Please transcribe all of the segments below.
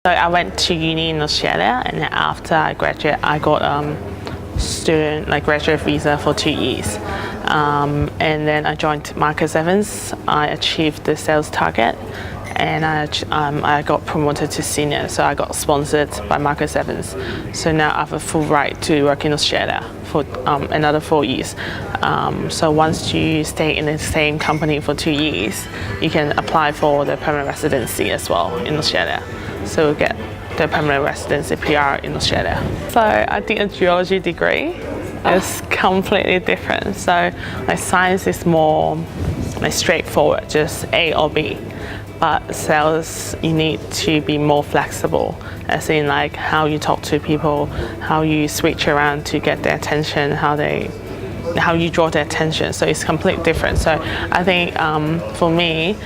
So I went to uni in Australia, and then after I graduated, I got graduate visa for 2 years. And then I joined Marcus Evans. I achieved the sales target, and I got promoted to senior. So I got sponsored by Marcus Evans. So now I have a full right to work in Australia for another 4 years. So once you stay in the same company for 2 years, you can apply for the permanent residency as well in Australia. So get the permanent residency PR in Australia. So I did a geology degree. It's completely different. So science is more straightforward, just A or B. But sales, you need to be more flexible, as in how you talk to people, how you switch around to get their attention, how you draw their attention. So it's completely different. So I think for me,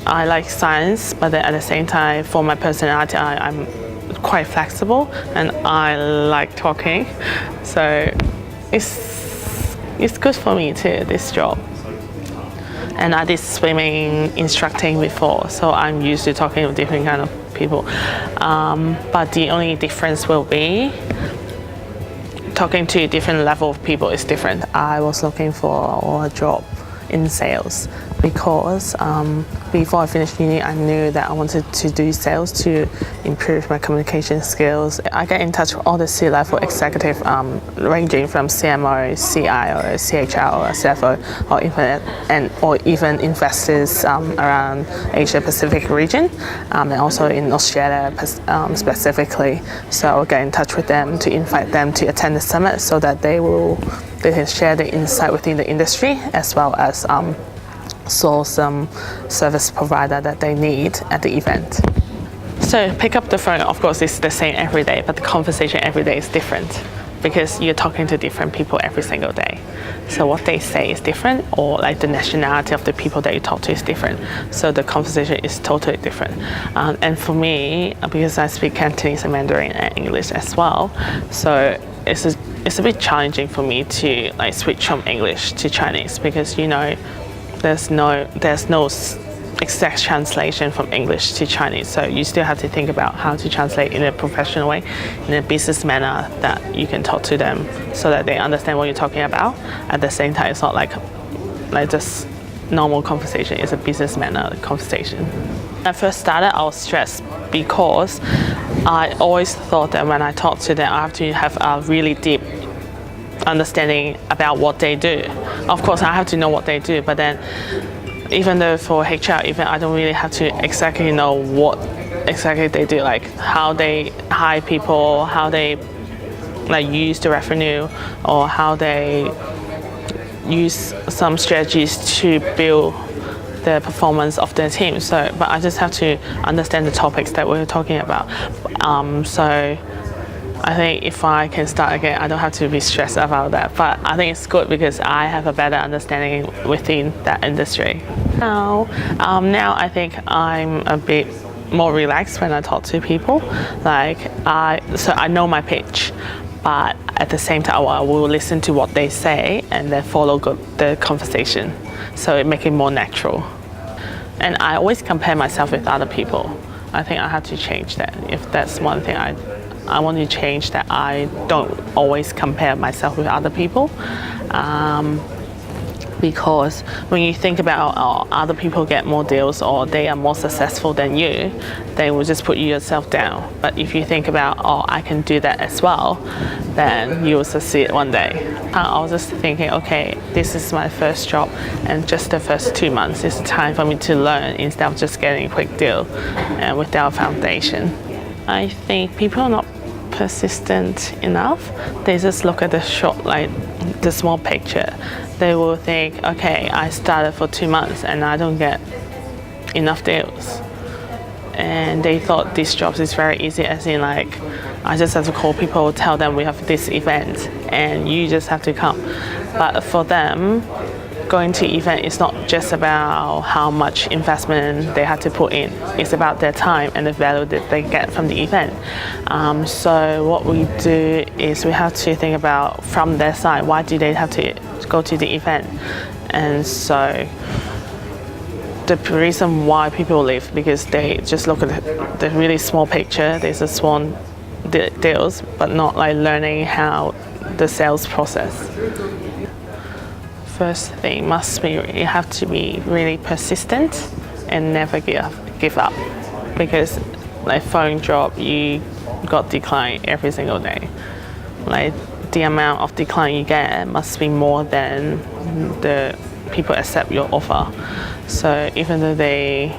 I like science, but then at the same time, for my personality, I'm quite flexible and I like talking. So it's good for me too, this job. And I did swimming instructing before, so I'm used to talking with different kind of people. But the only difference will be talking to different level of people is different. I was looking for a job in sales because before I finished uni, I knew that I wanted to do sales to improve my communication skills. I get in touch with all the C-level executive, ranging from CMO, CIO, CHRO, or CFO, or even investors around Asia Pacific region, and also in Australia specifically. So I'll get in touch with them to invite them to attend the summit so that they can share the insight within the industry, as well as source some service provider that they need at the event. So pick up the phone, of course, it's the same every day, but the conversation every day is different because you're talking to different people every single day. So what they say is different, or the nationality of the people that you talk to is different. So the conversation is totally different. And for me, because I speak Cantonese and Mandarin and English as well, so it's a bit challenging for me to switch from English to Chinese, because there's no exact translation from English to Chinese. So you still have to think about how to translate in a professional way, in a business manner that you can talk to them so that they understand what you're talking about. At the same time, it's not like just normal conversation, it's a business manner conversation. When I first started, I was stressed because I always thought that when I talk to them, I have to have a really deep understanding about what they do. Of course, I have to know what they do, but then even though for HR, even I don't really have to exactly know what exactly they do, how they hire people, how they use the revenue, or how they use some strategies to build the performance of their team. So, but I just have to understand the topics that we're talking about. So I think if I can start again, I don't have to be stressed about that. But I think it's good because I have a better understanding within that industry. Now I think I'm a bit more relaxed when I talk to people. So I know my pitch, but at the same time, I will listen to what they say and then follow the conversation. So it makes it more natural. And I always compare myself with other people. I think I have to change that. If that's one thing I want to change, that I don't always compare myself with other people, because when you think about other people get more deals or they are more successful than you, they will just put yourself down. But if you think about, I can do that as well, then you will succeed one day. I was just thinking, okay, this is my first job, and just the first 2 months is time for me to learn instead of just getting a quick deal and without foundation. I think people are not persistent enough. They just look at the the small picture. They will think, okay, I started for 2 months and I don't get enough deals. And they thought these jobs is very easy, as in I just have to call people, tell them we have this event and you just have to come. But for them, going to event is not just about how much investment they have to put in. It's about their time and the value that they get from the event. So what we do is we have to think about from their side, why do they have to go to the event? And so the reason why people leave because they just look at the really small picture. There's a small deals, but not like learning how the sales process. First thing must be you have to be really persistent and never give up, because like phone job you got decline every single day. Like the amount of decline you get must be more than the people accept your offer. So even though they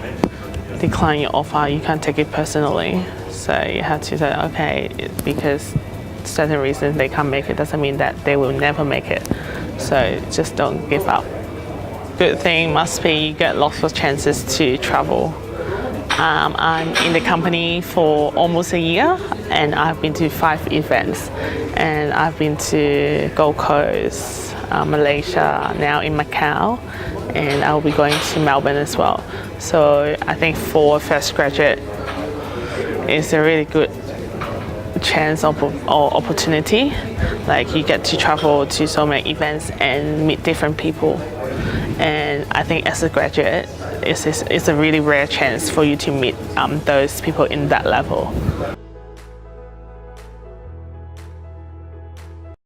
decline your offer, you can't take it personally. So you have to say, okay, because certain reasons they can't make it doesn't mean that they will never make it. So just don't give up. Good thing must be you get lots of chances to travel. I'm in the company for almost a year, and I've been to 5 events. And I've been to Gold Coast, Malaysia, now in Macau, and I'll be going to Melbourne as well. So I think for a fresh graduate, it's a really good chance or opportunity. Like you get to travel to so many events and meet different people. And I think as a graduate, it's a really rare chance for you to meet those people in that level.